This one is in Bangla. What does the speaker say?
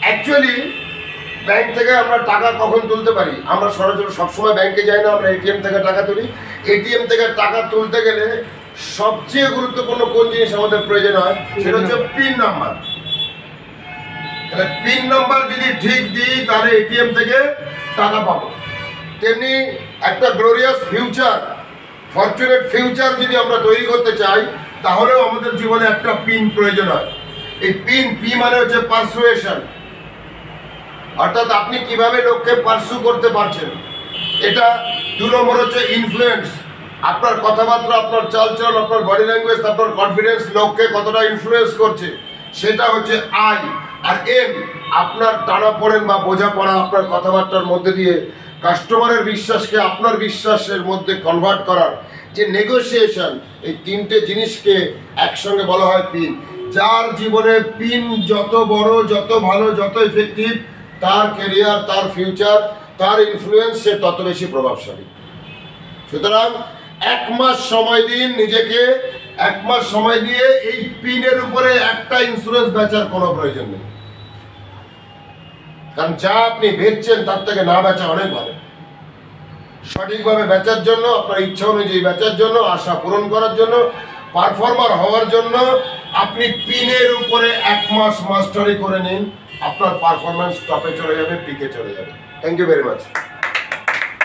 অ্যাকচুয়ালি ব্যাংক থেকে আমরা টাকা কখন তুলতে পারি? আমরা সরাসরি সবসময় ব্যাংকে যাই না, আমরা এটিএম থেকে টাকা তুলি। এটিএম থেকে টাকা তুলতে গেলে সবচেয়ে গুরুত্বপূর্ণ কোন জিনিস আমাদের প্রয়োজন হয়, সেটা হচ্ছে পিন নাম্বার। পিন নাম্বার যদি ঠিক দিই তাহলে এটিএম থেকে টাকা পাবো। তেমনি একটা গ্লোরিয়াস ফিউচার, ফরচুনেট ফিউচার যদি আমরা তৈরি করতে চাই তাহলেও আমাদের জীবনে একটা পিন প্রয়োজন হয়। এই পিন, পি মানে হচ্ছে পারসুয়েশন, অর্থাৎ আপনি কিভাবে লোককে পারসু করতে পারছেন। এটা 2 নম্বর হচ্ছে ইনফ্লুয়েন্স, আপনার কথাবার্তা, আপনার চালচলন, আপনার বডি ল্যাঙ্গুয়েজ, আপনার কনফিডেন্স লোককে কতটা ইনফ্লুয়েন্স করছে, সেটা হচ্ছে আই। আর এম, আপনার টানাপোড়েন বা বোঝাপড়া আপনার কথাবার্তার মধ্যে দিয়ে কাস্টমারের বিশ্বাসকে আপনার বিশ্বাসের মধ্যে কনভার্ট করার যে নেগোসিয়েশন, এই 3টে জিনিসকে একসঙ্গে বলা হয় পিন। যার জীবনে পিন যত বড়, যত ভালো, যত এফেক্টিভ, তার ক্যারিয়ার, তার ফিউচার, তার ইনফ্লুয়েন্স সে তত বেশি প্রভাবশালী। সুতরাং 1 মাস সময় দিন নিজেকে, 1 মাস সময় দিয়ে এই পিনের উপরে একটা ইন্স্যুরেন্স বেচার কোনো প্রয়োজন নেই। কারণ যা আপনি বেচছেন তার থেকে না বেচা অনেক ভালো। সঠিকভাবে বেচার জন্য, আপনার ইচ্ছা অনুযায়ী বেচার জন্য, আশা পূরণ করার জন্য, পারফর্মার হওয়ার জন্য আপনি পিনের উপরে 1 মাস মাস্টারি করে নিন, আপনার পারফরমেন্স টপে চলে যাবে, পিকে চলে যাবে। Thank you very much.